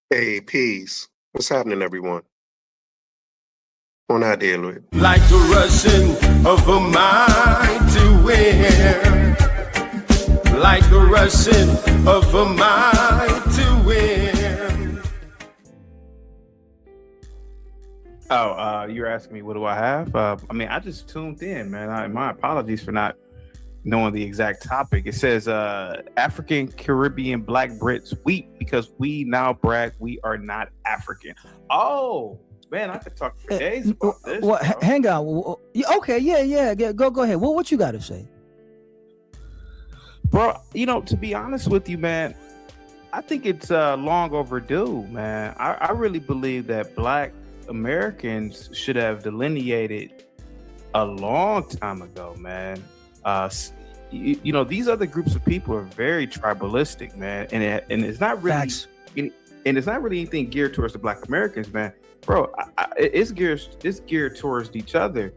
Hey, peace. What's happening, everyone? On I deal with. Like the rushing of a mighty wind. Like the rushing of a mighty wind. You're asking me what do I have? I just tuned in, man. My apologies for not knowing the exact topic. It says African Caribbean Black Brits weep because we now brag we are not African. Oh man, I could talk for days about this. Well, hang on. Okay, yeah. Go ahead. What you got to say, bro? To be honest with you, man, I think it's long overdue, man. I really believe that Black Americans should have delineated a long time ago, man. These other groups of people are very tribalistic, man, and it's not really, and it's not really anything geared towards the Black Americans, man, bro. It's geared towards each other,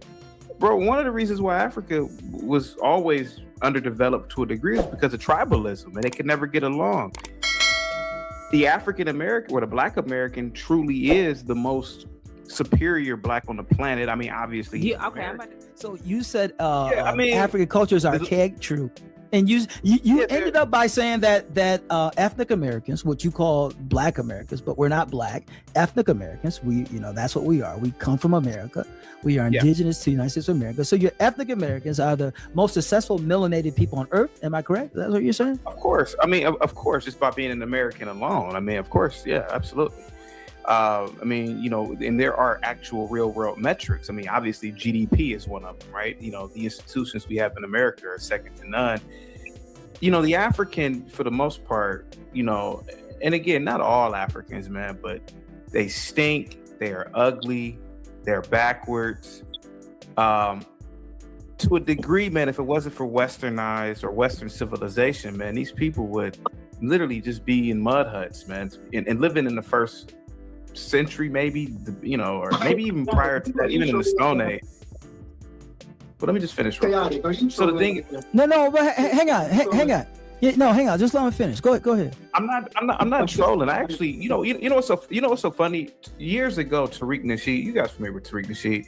bro. One of the reasons why Africa was always underdeveloped to a degree is because of tribalism, and they could never get along. The African American or the Black American truly is the most superior Black on the planet. I mean, obviously. Yeah. Okay. So you said African culture is archaic, true, and you ended up by saying that ethnic Americans, what you call Black Americans, but we're not Black. Ethnic Americans, that's what we are. We come from America. We are indigenous to the United States of America. So your ethnic Americans are the most successful melanated people on Earth. Am I correct? That's what you're saying? Of course. I mean, of course, just by being an American alone. I mean, of course, yeah, absolutely. And there are actual real world metrics. I mean, obviously GDP is one of them, right? The institutions we have in America are second to none. The African, for the most part, and again, not all Africans, man, but they stink, they are ugly, they're backwards. To a degree, man, if it wasn't for westernized or Western civilization, man, these people would literally just be in mud huts, man, and living in the first century, maybe, or maybe even prior to that, even in the Stone Age. But let me just finish. So the thing, no, but hang on. Yeah, no, hang on. Just let me finish. Go ahead. I'm not trolling. I actually, what's so funny? Years ago, Tariq Nasheed, you guys familiar with Tariq Nasheed?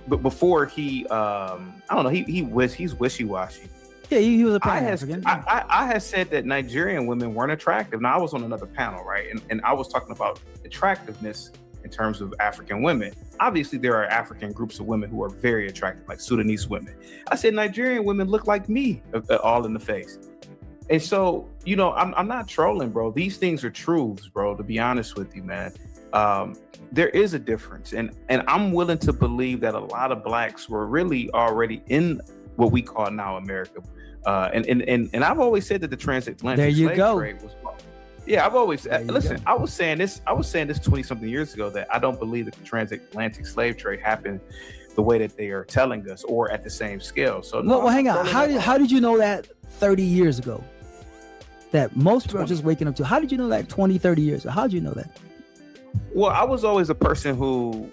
But before he, I don't know, he's wishy-washy. Yeah, he was a Pan-African. I had said that Nigerian women weren't attractive. Now, I was on another panel, right? And I was talking about attractiveness in terms of African women. Obviously, there are African groups of women who are very attractive, like Sudanese women. I said Nigerian women look like me, all in the face. And so, I'm not trolling, bro. These things are truths, bro, to be honest with you, man. There is a difference. And I'm willing to believe that a lot of Blacks were really already in what we call now America. And I've always said that the transatlantic slave trade was wrong. Yeah, I've always listen. I was saying this 20-something years ago that I don't believe that the transatlantic slave trade happened the way that they are telling us, or at the same scale. So well, hang on. How did you know that 30 years ago? That most people are just waking up to. How did you know that 20, 30 years ago? How did you know that? Well, I was always a person who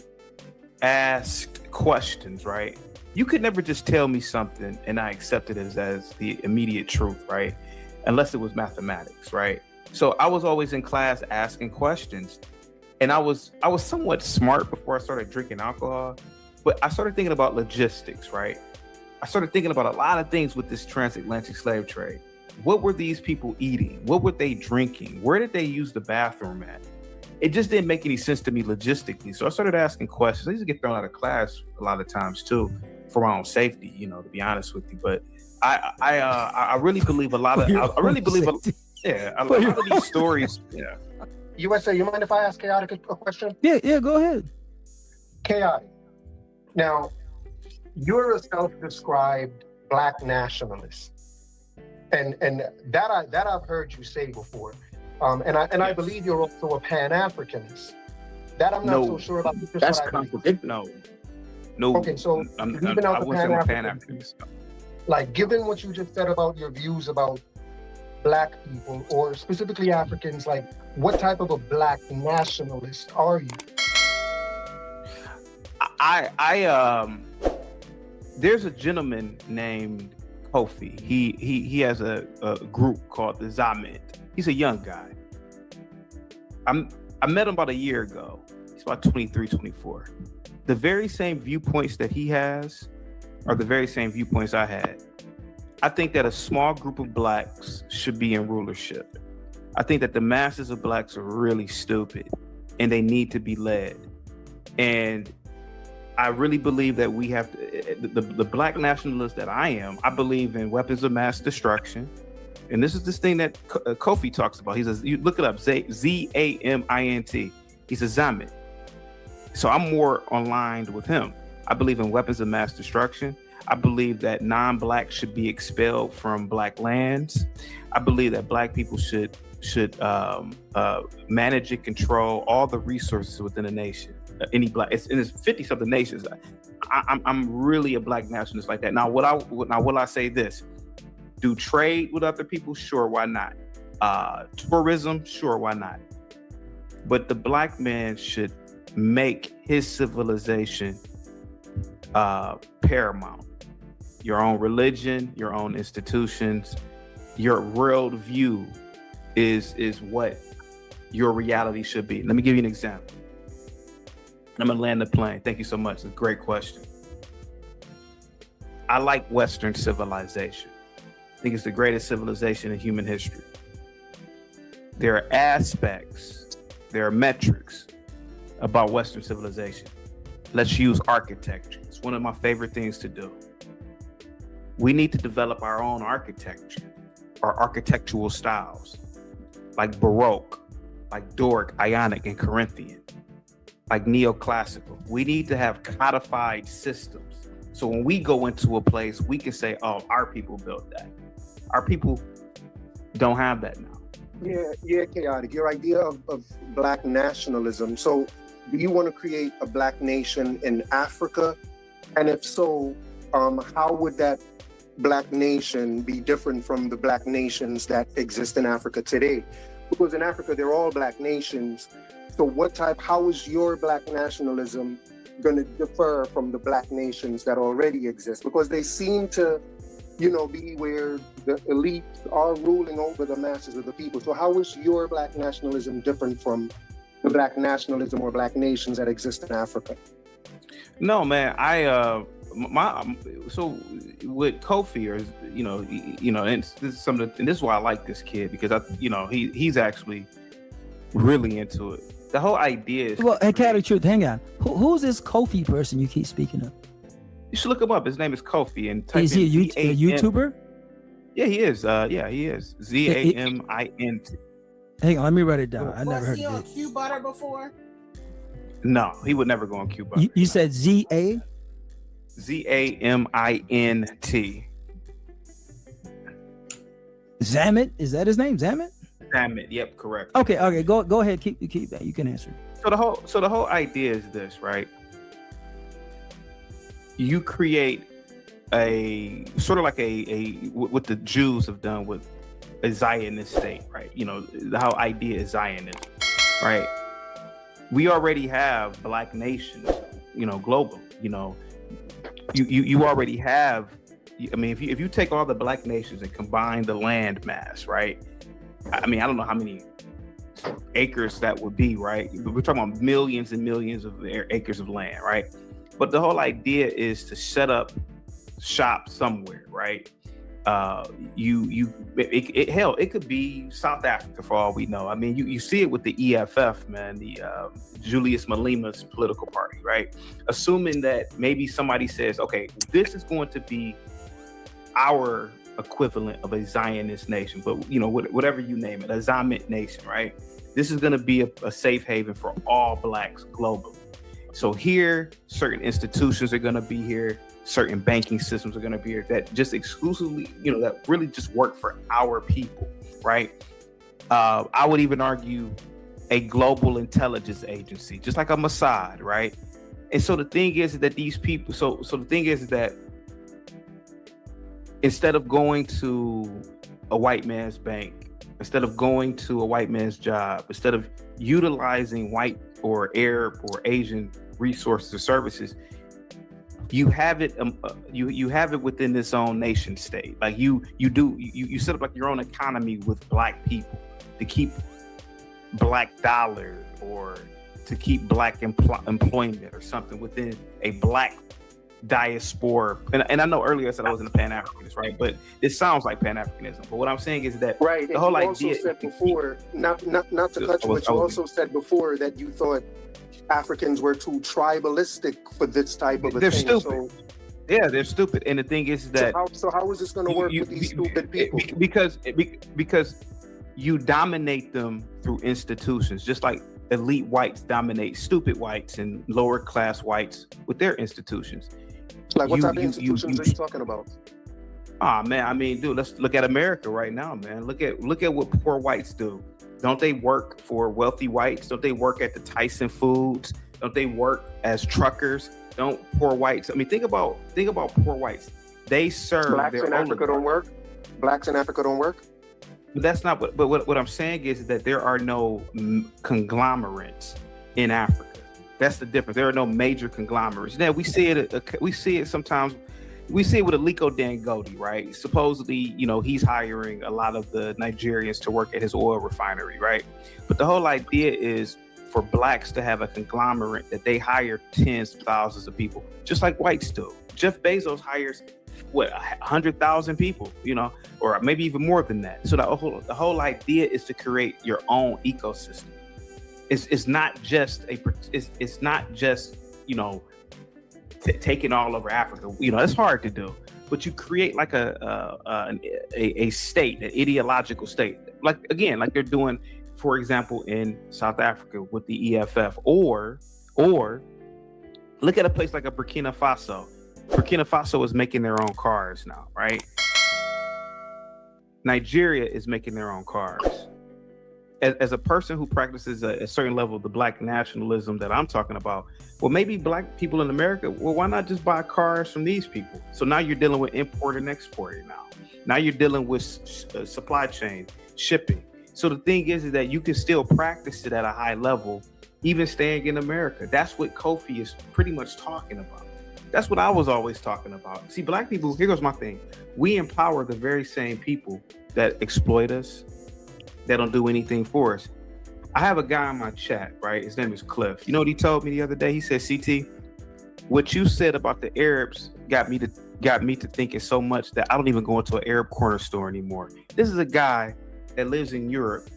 asked questions, right? You could never just tell me something and I accepted it as the immediate truth, right? Unless it was mathematics, right? So I was always in class asking questions, and I was somewhat smart before I started drinking alcohol, but I started thinking about logistics, right? I started thinking about a lot of things with this transatlantic slave trade. What were these people eating? What were they drinking? Where did they use the bathroom at? It just didn't make any sense to me logistically. So I started asking questions. I used to get thrown out of class a lot of times too, for my own safety, to be honest with you. But I really believe a lot of a lot of these stories. Yeah. USA, you mind if I ask Chaotic a question? Yeah, go ahead. Chaotic. Now, you're a self-described Black nationalist, and that I've heard you say before, and I believe you're also a Pan-Africanist. That I'm not so sure about. That's contradictory. No. Okay, so I wasn't Pan-Africanist. Like, given what you just said about your views about Black people, or specifically Africans, like, what type of a Black nationalist are you? There's a gentleman named Kofi. He has a group called the Zamet. He's a young guy. I met him about a year ago. He's about 23, 24. The very same viewpoints that he has are the very same viewpoints I had. I think that a small group of blacks should be in rulership. I think that the masses of blacks are really stupid and they need to be led. And I really believe that we have to, the black nationalist that I am, I believe in weapons of mass destruction. And this is this thing that Kofi talks about. He says, you look it up, Z-A-M-I-N-T. He's a Zamet. So I'm more aligned with him. I believe in weapons of mass destruction. I believe that non-blacks should be expelled from black lands. I believe that black people should manage and control all the resources within a nation. Any black, it's 50-something nations. I'm really a black nationalist like that. Now, will I say this? Do trade with other people? Sure, why not? Tourism? Sure, why not? But the black man should make his civilization paramount. Your own religion, your own institutions, your world view is what your reality should be. Let me give you an example. I'm gonna land the plane. Thank you so much. It's a great question. I like Western civilization. I think it's the greatest civilization in human history. There are aspects, there are metrics about Western civilization. Let's use architecture. It's one of my favorite things to do. We need to develop our own architecture, our architectural styles, like Baroque, like Doric, Ionic, and Corinthian, like neoclassical. We need to have codified systems. So when we go into a place, we can say, oh, our people built that. Our people don't have that now. Yeah, chaotic. Your idea of black nationalism. So do you want to create a black nation in Africa? And if so, how would that black nation be different from the black nations that exist in Africa today? Because in Africa, they're all black nations. So how is your black nationalism going to differ from the black nations that already exist? Because they seem to, be where the elites are ruling over the masses of the people. So how is your black nationalism different from the black nationalism or black nations that exist in Africa? No, man, so with Kofi, and this is something, and this is why I like this kid, because he's actually really into it. The whole idea is, well, hey, Truth, hang on. Who's this Kofi person you keep speaking of? You should look him up. His name is Kofi, and is he a YouTuber? Yeah, he is. He is. Zamint. Hang on, let me write it down. I never heard Was he on it. Q Butter before? No, he would never go on Q Butter. You said Z-A? Zamint. Zamet? Is that his name? Zamet? Zamet. Yep, correct. Okay. Go ahead. Keep that. You can answer. So the whole idea is this, right? You create a sort of like what the Jews have done with a Zionist state, right? The whole idea is Zionism, right? We already have black nations, globally. You already have. I mean, if you take all the black nations and combine the land mass, right? I mean, I don't know how many acres that would be, right? We're talking about millions and millions of acres of land, right? But the whole idea is to set up shop somewhere, right? It could be South Africa for all we know. I mean, you see it with the EFF, man, the Julius Malima's political party, right? Assuming that maybe somebody says, okay, this is going to be our equivalent of a Zionist nation, but whatever you name it, a Zamet nation, right? This is going to be a safe haven for all blacks globally. So here, certain institutions are going to be here, certain banking systems are going to be here that just exclusively, that really just work for our people, right? I would even argue a global intelligence agency, just like a Mossad, right? And so the thing is that these people, so the thing is that instead of going to a white man's bank, instead of going to a white man's job, instead of utilizing white or Arab or Asian resources or services, you have it you have it within this own nation state. Like you set up like your own economy with black people to keep black dollar or to keep black employment or something within a black diaspora. And I know earlier I said I wasn't a Pan-Africanist, right? But it sounds like Pan-Africanism. But what I'm saying is that right. the whole you idea. Also said before, not to cut you, but you also said before that you thought Africans were too tribalistic for this type of a they're thing. Stupid. Yeah, they're stupid. And the thing is that so how is this going to work with these stupid people? Because you dominate them through institutions, just like elite whites dominate stupid whites and lower class whites with their institutions. Like what type of institutions are you talking about? Man, I mean, dude, let's look at America right now, man. Look at what poor whites do. Don't they work for wealthy whites? Don't they work at the Tyson Foods? Don't they work as truckers? Don't poor whites? I mean, think about poor whites. They serve blacks in Africa don't work. Blacks in Africa don't work. But that's not what. But what I'm saying is that there are no conglomerates in Africa. That's the difference. There are no major conglomerates. Now we see it sometimes. We see it with Aliko Dangote, right? Supposedly, he's hiring a lot of the Nigerians to work at his oil refinery, right? But the whole idea is for blacks to have a conglomerate that they hire tens of thousands of people, just like whites do. Jeff Bezos hires 100,000 people, or maybe even more than that. So the whole idea is to create your own ecosystem. It's not just taking all over Africa. It's hard to do, but you create like a state, an ideological state, like they're doing, for example, in South Africa with the EFF, or look at a place like a Burkina Faso. Burkina Faso is making their own cars now, right? Nigeria is making their own cars. As a person who practices a certain level of the Black nationalism that I'm talking about, well, maybe black people in America, well, why not just buy cars from these people? So now you're dealing with import and export now. Now you're dealing with supply chain, shipping. So the thing is that you can still practice it at a high level, even staying in America. That's what Kofi is pretty much talking about. That's what I was always talking about. See, black people, here goes my thing. We empower the very same people that exploit us, that don't do anything for us. I have a guy in my chat, right? His name is Cliff. You know what he told me the other day? He said, CT, what you said about the Arabs got me to thinking so much that I don't even go into an Arab corner store anymore. This is a guy that lives in Europe.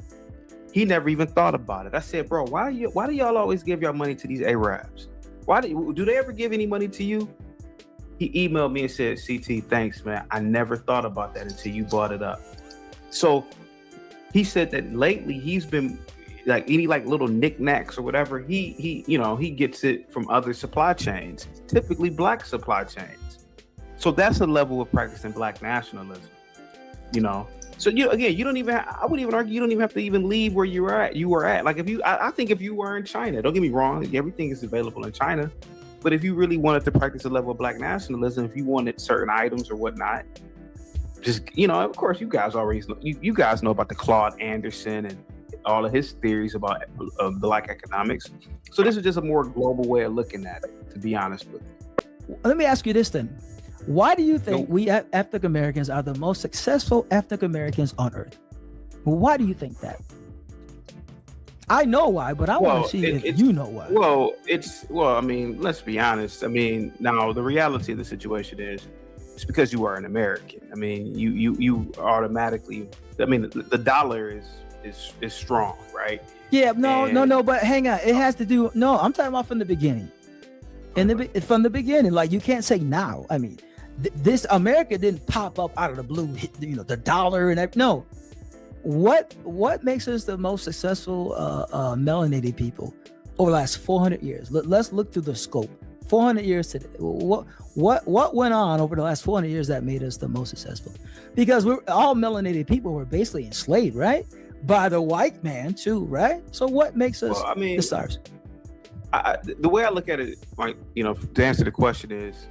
He never even thought about it. I said, bro, why do y'all always give y'all money to these Arabs? Why do they ever give any money to you? He emailed me and said, CT, thanks, man. I never thought about that until you brought it up. So he said that lately he's been like any little knickknacks or whatever. He gets it from other supply chains, typically black supply chains. So that's a level of practicing Black nationalism, So you don't even. I would even argue you don't even have to even leave where you were at. Like I think if you were in China, don't get me wrong, everything is available in China. But if you really wanted to practice a level of Black nationalism, if you wanted certain items or whatnot, just of course you guys already know, you guys know about the Claude Anderson and all of his theories about Black economics. So this is just a more global way of looking at it, to be honest with you. Let me ask you this then. Why do you think we African Americans are the most successful African Americans on earth? Why do you think that? I know why, but I want to see if you know why. I mean, let's be honest. I mean, now the reality of the situation is it's because you are an American. I mean, you automatically, I mean, the dollar is strong, right? Yeah, no, but hang on. It has to do, I'm talking about from the beginning. From the beginning, like you can't say now. I mean, this America didn't pop up out of the blue, the dollar and no. What makes us the most successful melanated people over the last 400 years? Let's look through the scope. 400 years today. What went on over the last 400 years that made us the most successful? Because we're all melanated people were basically enslaved, right? By the white man too, right? So what makes us the stars? The way I look at it, like, to answer the question is,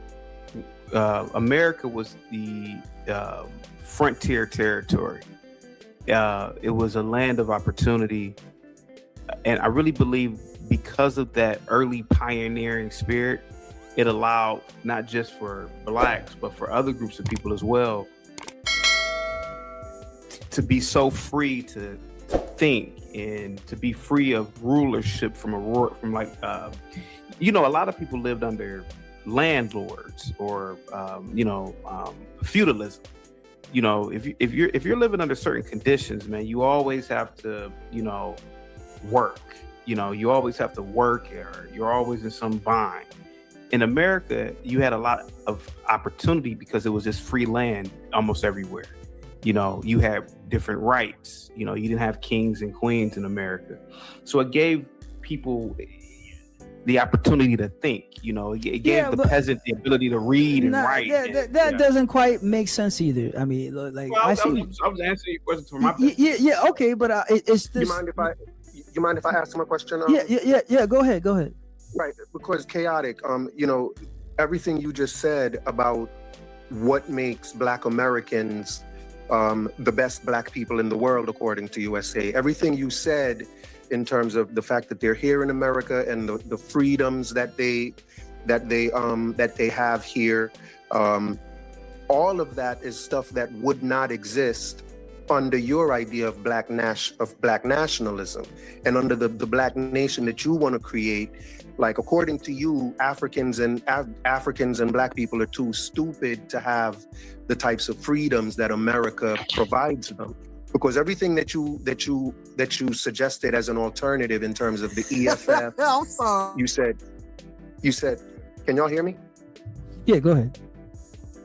America was the frontier territory. It was a land of opportunity. And I really believe because of that early pioneering spirit, it allowed not just for blacks, but for other groups of people as well to be so free to think and to be free of rulership from a lot of people lived under landlords or feudalism. If you're living under certain conditions, man, you always have to work. You always have to work, or you're always in some bind. In America, you had a lot of opportunity because it was just free land almost everywhere. You had different rights. You didn't have kings and queens in America. So it gave people the opportunity to think. It gave the peasant the ability to read and write. That doesn't quite make sense either. I mean, like, I was answering your question from my perspective. Yeah, okay, but it's this. You mind if I ask him a question? Yeah. Go ahead. Right, because chaotic. Everything you just said about what makes Black Americans the best Black people in the world, according to USA. Everything you said in terms of the fact that they're here in America and the freedoms that they have here, all of that is stuff that would not exist under your idea of Black nationalism and under the Black nation that you want to create. Like, according to you, Africans and Black people are too stupid to have the types of freedoms that America provides them. Because everything that you suggested as an alternative in terms of the EFF, I'm sorry. You said, can y'all hear me? Yeah, go ahead.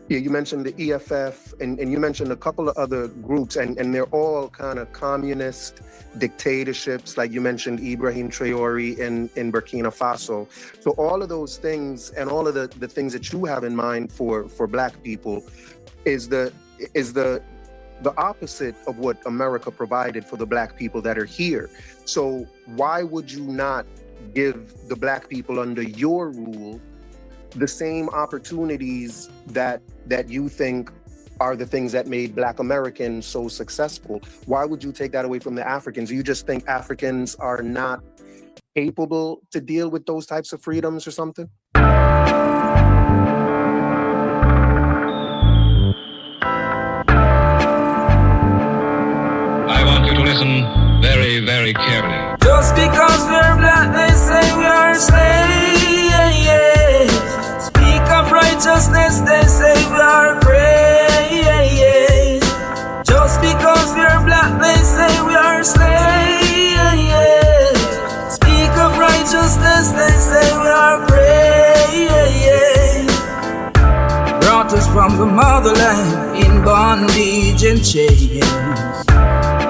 Yeah, you mentioned the EFF and you mentioned a couple of other groups, and they're all kind of communist dictatorships. Like you mentioned Ibrahim Traore in Burkina Faso. So all of those things and all of the things that you have in mind for Black people is the opposite of what America provided for the Black people that are here. So why would you not give the Black people under your rule the same opportunities that you think are the things that made Black Americans so successful? Why would you take that away from the Africans? Do you just think Africans are not capable to deal with those types of freedoms or something? I want you to listen very, very carefully. Just because we're Black, they say we are slaves. Speak of righteousness, they say we are praise. Just because we're Black, they say we are slaves. Speak of righteousness, they say we are praise. Brought us from the motherland in bondage and chains.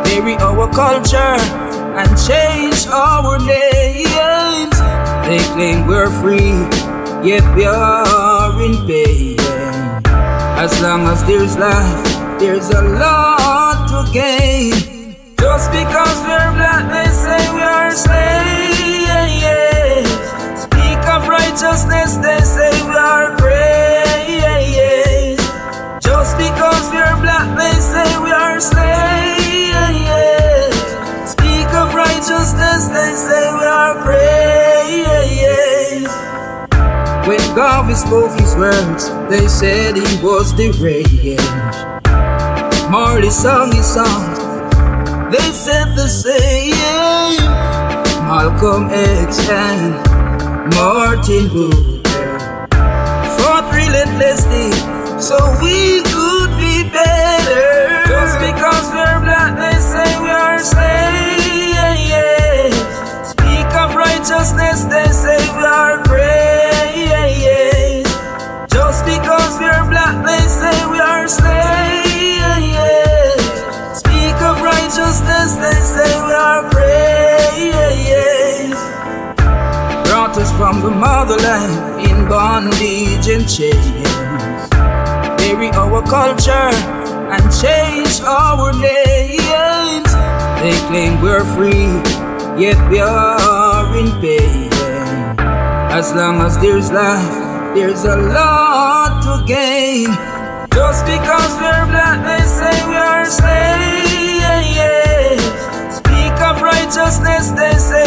Bury our culture and change our names. They claim we're free, yet we are in pain. As long as there's life, there's a lot to gain. Just because we're Black, they say we are slaves. Speak of righteousness, they say we are praise. Just because we're Black, they say we are slaves. Speak of righteousness, they say we are praise. When God spoke his words, they said he was deranged. Marley sung his songs, they said the same. Malcolm X and Martin Luther fought relentlessly so we could be better. Just because we're Black, they say we are slaves. Speak of righteousness, they say we are praise. Just because we're Black, they say we are slaves. Speak of righteousness, they say we are praise. Brought us from the motherland in bondage and chains. Bury our culture and change our names. They claim we're free, yet we are in pain. As long as there's life, there's a lot to gain. Just because we're Black, they say we are slaves. Speak of righteousness, they say